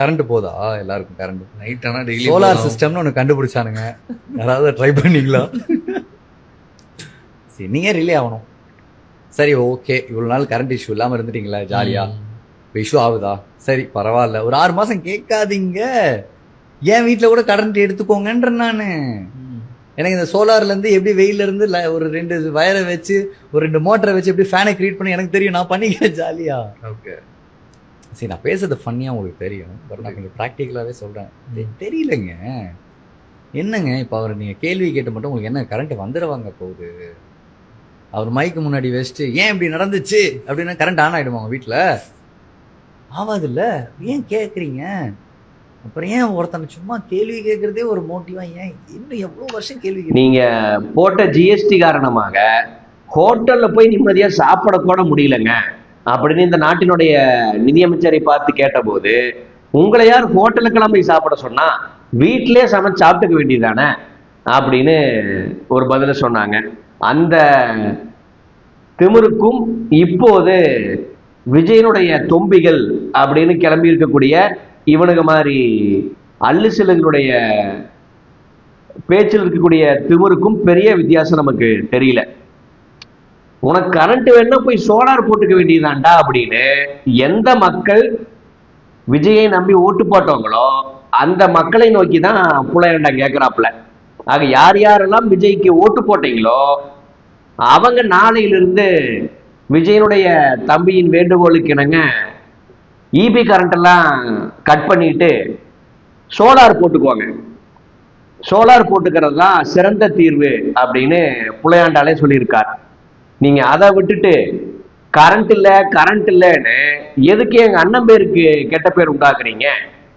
Current போதா எல்லாருக்கும் current? Night ஆனா டெய்லி சோலார் சிஸ்டம்னு ஒன்று கண்டுபிடிச்சானுங்க. யாராவது ட்ரை பண்ணீங்களா? சரி, நீங்க ரிலே ஆகணும். சரி, ஓகே, இவ்வளவு நாள் கரண்ட் இஷ்யூ இல்லாம இருந்துட்டீங்களா ஜாலியா? இப்போ இஷ்யூ ஆகுதா? சரி, பரவாயில்ல, ஒரு 6 மாசம் கேட்காதீங்க. என் வீட்டில் கூட கரண்ட் எடுத்துக்கோங்கன்ற நான். எனக்கு இந்த சோலார்ல இருந்து எப்படி வெயில இருந்து ஒரு 2 வயரை வச்சு ஒரு 2 மோட்டரை வச்சு எப்படி ஃபேனை கிரியேட் பண்ணி எனக்கு தெரியும். நான் பண்ணிக்கிறேன் ஜாலியா. ஓகே, சரி, நான் பேசுறது ஃபன்னியாக உங்களுக்கு தெரியும், பட் நான் கொஞ்சம் ப்ராக்டிக்கலாகவே சொல்கிறேன். தெரியலங்க என்னங்க. இப்போ அவர் நீங்கள் கேள்வி கேட்டு மட்டும் உங்களுக்கு என்ன கரண்ட் வந்துடுவாங்க போகுது? அவர் மைக்கு முன்னாடி வச்சுட்டு ஏன் இப்படி நடந்துச்சு அப்படின்னா கரண்ட் ஆன் ஆகிடுமா உங்கள் வீட்டில்? ஆகாதுல்ல. ஏன் கேட்குறீங்க? அப்புறம் ஏன் ஒருத்தனை சும்மா கேள்வி கேட்குறதே ஒரு மோட்டிவா? ஏன் இன்னும் எவ்வளோ வருஷம் கேள்வி நீங்க போட்ட ஜிஎஸ்டி காரணமாக ஹோட்டல்ல போய் நிம்மதியா சாப்பிட கூட முடியலங்க அப்படின்னு இந்த நாட்டினுடைய நிதியமைச்சரை பார்த்து கேட்டபோது, உங்களை யார் ஹோட்டலுக்கெல்லாம் போய் சாப்பிட சொன்னா, வீட்டிலே சமைச்சு சாப்பிட்டுக்க வேண்டியதானே அப்படின்னு ஒரு பதில சொன்னாங்க. அந்த திமிருக்கும் இப்போது விஜயனுடைய தொம்பிகள் அப்படின்னு கிளம்பி இருக்கக்கூடிய இவனுக்கு மாதிரி அல்லு சிலங்களுடைய பேச்சில் இருக்கக்கூடிய திமிருக்கும் பெரிய வித்தியாசம் நமக்கு தெரியல. உனக்கு கரண்ட் வேணா போய் சோலார் போட்டுக்க வேண்டியதாண்டா அப்படின்னு எந்த மக்கள் விஜயை நம்பி ஓட்டு போட்டவங்களோ அந்த மக்களை நோக்கி தான் புலையண்டா கேட்கிறாப்புல. ஆக யார் யாரெல்லாம் விஜய்க்கு ஓட்டு போட்டீங்களோ அவங்க நாளையிலிருந்து விஜயனுடைய தம்பியின் வேண்டுகோளுக்கு இணங்க இபி கரண்ட் எல்லாம் கட் பண்ணிட்டு சோலார் போட்டுக்குவாங்க. சோலார் போட்டுக்கிறது தான் சிறந்த தீர்வு அப்படின்னு புலையாண்டாலே சொல்லியிருக்கார். நீங்க அதை விட்டுட்டு கரண்ட் இல்லைன்னு எதுக்கு எங்க அண்ணன் பேருக்கு கெட்ட பேர் உண்டாக்குறீங்க?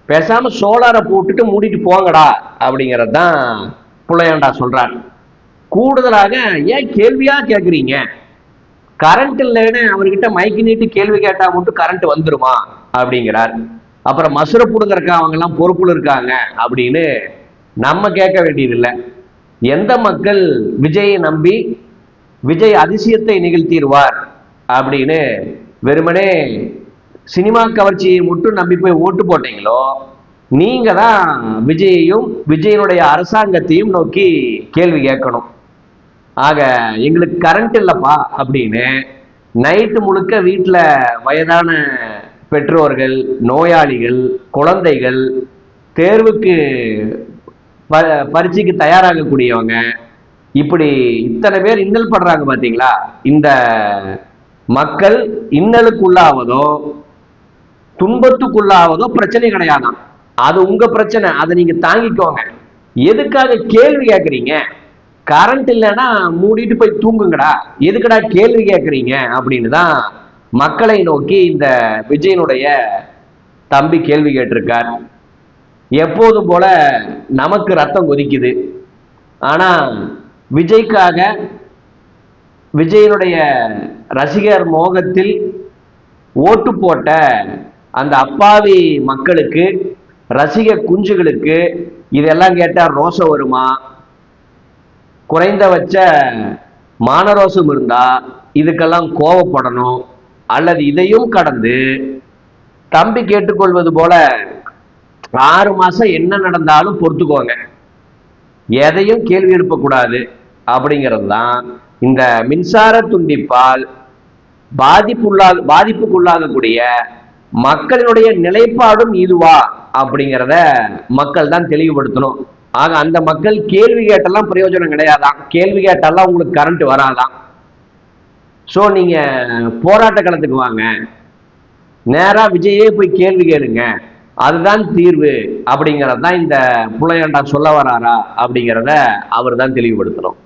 பேசாம சோலாரை போட்டுட்டு மூடிட்டு போங்கடா அப்படிங்கிறது தான் புலையாண்டா சொல்றார். கூடுதலாக ஏன் கேள்வியா கேட்குறீங்க? கரண்ட் இல்லைன்னு அவர்கிட்ட மைக்கு நீட்டு கேள்வி கேட்டா மட்டும் கரண்ட் வந்துருமா அப்படிங்கிறார். அப்புறம் மசுரை புடுங்கறக்கா அவங்க எல்லாம் பொறுப்புல இருக்காங்க அப்படின்னு நம்ம கேட்க வேண்டியதில்லை. எந்த மக்கள் விஜயை நம்பி விஜய் அதிசயத்தை நிகழ்த்திடுவார் அப்படின்னு வெறுமனே சினிமா கவர்ச்சியை மட்டும் நம்பி போய் ஓட்டு போட்டீங்களோ நீங்க தான் விஜயையும் விஜயனுடைய அரசாங்கத்தையும் நோக்கி கேள்வி கேட்கணும். ஆக எங்களுக்கு கரண்ட் இல்லப்பா அப்படின்னு நைட்டு முழுக்க வீட்டில் வயதான பெற்றோர்கள், நோயாளிகள், குழந்தைகள், தேர்வுக்கு பரீட்சைக்கு தயாராகக்கூடியவங்க, இப்படி இத்தனை பேர் இன்னல் படுறாங்க பார்த்தீங்களா? இந்த மக்கள் இன்னலுக்குள்ளாவதோ துன்பத்துக்குள்ளாவதோ பிரச்சனை கிடையாதான். அது உங்க பிரச்சனை, அதை நீங்க தாங்கிக்கோங்க. எதுக்காக கேள்வி கேட்குறீங்க? கரண்ட் இல்லைன்னா மூடிட்டு போய் தூங்குங்கடா, எதுக்கடா கேள்வி கேட்குறீங்க அப்படின்னு தான் மக்களை நோக்கி இந்த விஜயனுடைய தம்பி கேள்வி கேட்டிருக்கார். எப்போதும் போல நமக்கு ரத்தம் கொதிக்குது. ஆனா விஜய்க்காக விஜயனுடைய ரசிகர் மோகத்தில் ஓட்டு போட்ட அந்த அப்பாவி மக்களுக்கு, ரசிக குஞ்சுகளுக்கு இதெல்லாம் கேட்டா ரோசம் வருமா? குறைந்தபட்ச மானரோசம் இருந்தா இதுக்கெல்லாம் கோவப்படணும். அல்லது இதையும் கடந்து தம்பி கேட்டுக்கொள்வது போல 6 மாசம் என்ன நடந்தாலும் பொறுத்துக்கோங்க, எதையும் கேள்வி எழுப்பக்கூடாது அப்படிங்கிறது தான் இந்த மின்சார துண்டிப்பால் பாதிப்புக்குள்ளாகக்கூடிய மக்களினுடைய நிலைப்பாடும் இதுவா அப்படிங்கிறத மக்கள் தான் தெளிவுபடுத்தணும். ஆக அந்த மக்கள் கேள்வி கேட்டெல்லாம் பிரயோஜனம் கிடையாதான். கேள்வி கேட்டாலாம் உங்களுக்கு கரண்ட் வராதான். ஸோ நீங்க போராட்ட களத்துக்கு வாங்க, நேரா விஜயே போய் கேள்வி கேளுங்க, அதுதான் தீர்வு அப்படிங்கிறது தான் இந்த புலையாண்டா சொல்ல வராரா அப்படிங்கிறத அவர் தான் தெளிவுபடுத்தணும்.